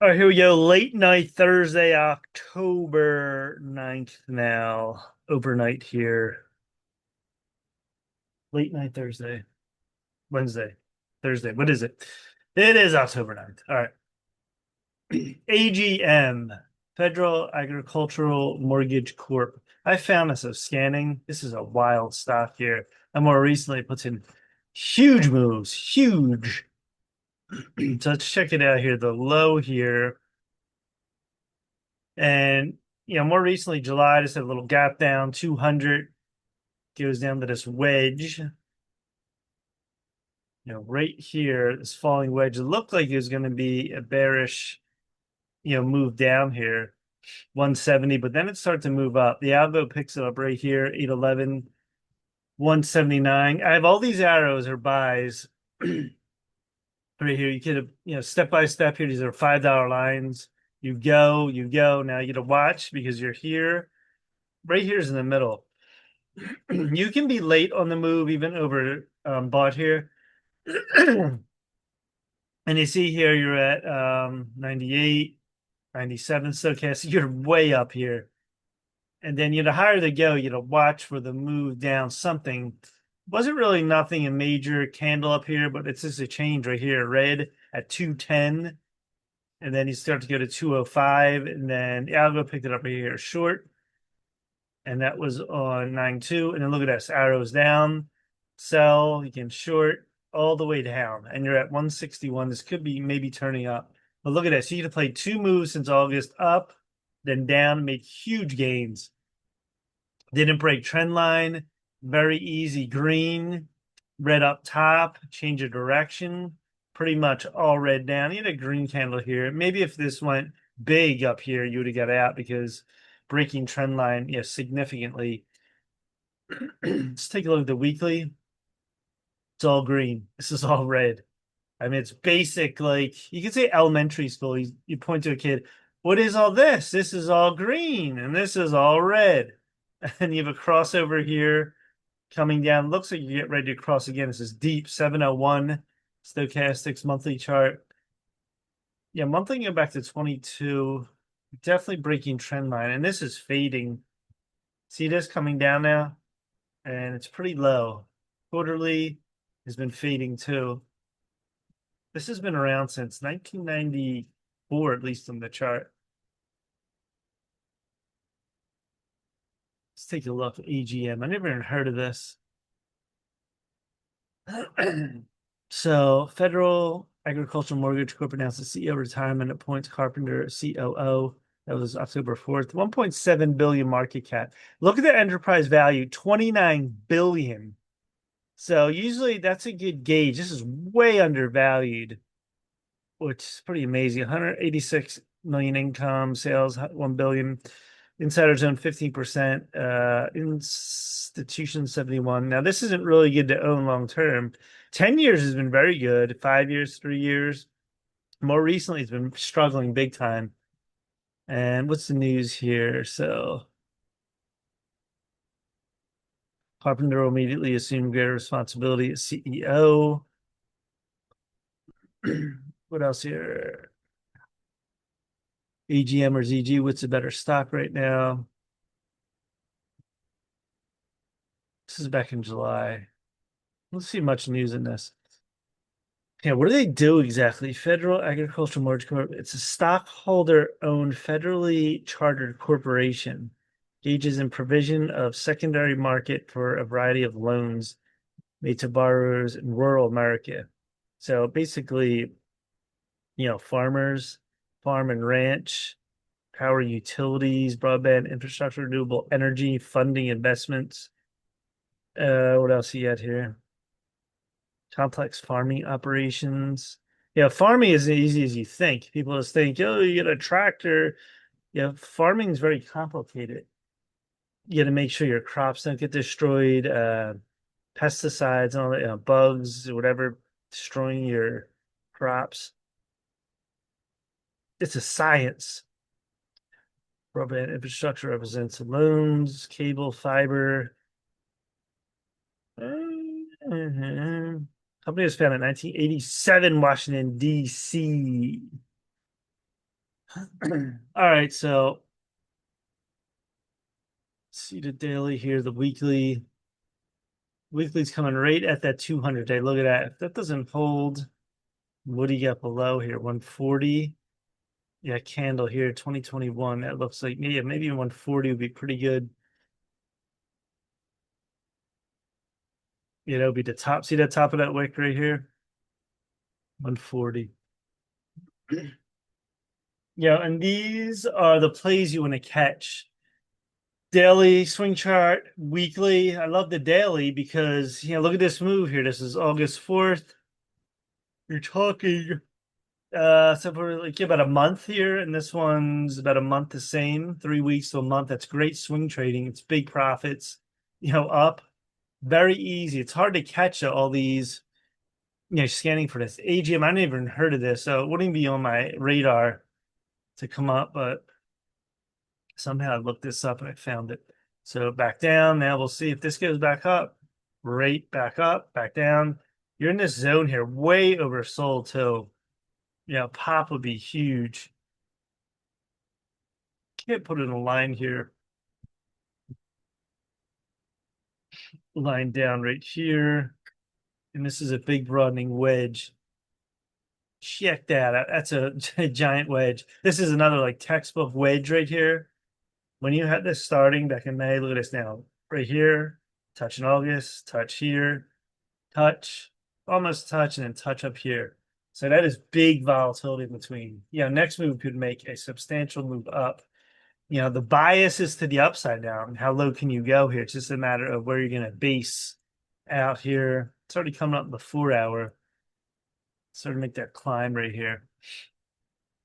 All right, here we go. Late night Thursday, October 9th now. Overnight here. Late night Thursday. Wednesday. Thursday. What is it? It is October 9th. All right. AGM, Federal Agricultural Mortgage Corp. I found this of scanning. This is a wild stock here. And more recently puts in huge moves. Huge. So let's check it out here. The low here. And more recently, July just had a little gap down, 200 goes down to this wedge. Right here, this falling wedge. It looked like it was going to be a bearish, move down here, 170, but then it started to move up. The algo picks it up right here, 811, 179. I have all these arrows or buys right here. You could have, step by step here. These are $5 lines. You go, you go. Now you got to watch because you're here. Right here's in the middle. You can be late on the move, even over bought here. And you see here you're at 98, 97 stochastic. You're way up here. And then the higher they go, watch for the move down something. Wasn't really nothing a major candle up here, but it's just a change right here. Red at 210. And then you start to go to 205. And then Algo picked it up right here short. And that was on 9-2. And then look at this, arrows down, sell, you can short all the way down. And you're at 161. This could be maybe turning up. But look at this. You get to play two moves since August, up, then down, made huge gains. Didn't break trend line. Very easy green. Red up top, change of direction. Pretty much all red down. You had a green candle here. Maybe if this went big up here, you would have got out because breaking trend line, significantly. Let's take a look at the weekly. It's all green. This is all red. I mean, it's basic, like you could say elementary school. You point to a kid, what is all this? This is all green and this is all red. And you have a crossover here coming down. Looks like you get ready to cross again. This is deep 701 stochastics monthly chart. Yeah, monthly go back to 22. Definitely breaking trend line. And this is fading. See this coming down now? And it's pretty low. Quarterly has been fading too. This has been around since 1994, at least on the chart. Let's take a look at AGM. I never even heard of this. So, Federal Agricultural Mortgage Corp announced the CEO retirement, appoints Carpenter COO. That was October 4th. 1.7 billion market cap. Look at the enterprise value, 29 billion. So usually that's a good gauge. This is way undervalued, which is pretty amazing. 186 million income, sales 1 billion, insiders own 15%, institution 71. Now this isn't really good to own long term. 10 years has been very good, 5 years, 3 years. More recently it's been struggling big time. And what's the news here? So Carpenter will immediately assume greater responsibility as CEO. What else here? AGM or ZG, what's a better stock right now? This is back in July. Let's see much news in this. Yeah, what do they do exactly? Federal Agricultural Mortgage Corp. It's a stockholder-owned federally chartered corporation. Engages in provision of secondary market for a variety of loans made to borrowers in rural America. So basically, farmers, farm and ranch, power utilities, broadband infrastructure, renewable energy, funding investments. What else you got here? Complex farming operations. Yeah, farming isn't easy as you think. People just think, oh, you get a tractor. Yeah, farming is very complicated. You got to make sure your crops don't get destroyed, pesticides and all that, bugs, or whatever, destroying your crops. It's a science. Broadband infrastructure represents loans, cable, fiber. Company was founded in 1987, Washington, D.C. All right, so see the daily here, the weekly. Weekly's coming right at that 200 day. Look at that. If that doesn't hold, what do you got below here? 140. Yeah, candle here, 2021. That looks like maybe 140 would be pretty good. You know, be the top. See that top of that wick right here? 140. Yeah, and these are the plays you want to catch. Daily swing chart, weekly. I love the daily because look at this move here. This is August 4th. You're talking so for like about a month here, and this one's about a month the same, 3 weeks to a month. That's great swing trading. It's big profits, up. Very easy. It's hard to catch all these, scanning for this. AGM, I never even heard of this, so it wouldn't be on my radar to come up, but somehow I looked this up and I found it. So back down. Now we'll see if this goes back up. Right back up, back down. You're in this zone here, way oversold too. Pop would be huge. Can't put it in a line here. Line down right here. And this is a big broadening wedge. Check that. That's a giant wedge. This is another like textbook wedge right here. When you had this starting back in May, look at this now. Right here, touch in August, touch here, touch, almost touch, and then touch up here. So that is big volatility in between. Next move could make a substantial move up. The bias is to the upside down. How low can you go here? It's just a matter of where you're going to base out here. It's already coming up in the 4 hour. Sort of make that climb right here.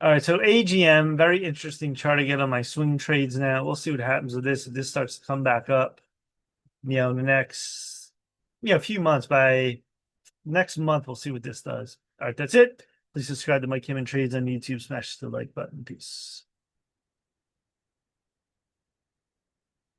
All right, so AGM, very interesting chart to get on my swing trades now. We'll see what happens with this. If this starts to come back up, in the next, few months. By next month, we'll see what this does. All right, that's it. Please subscribe to Mike Kim and Trades on YouTube. Smash the like button. Peace.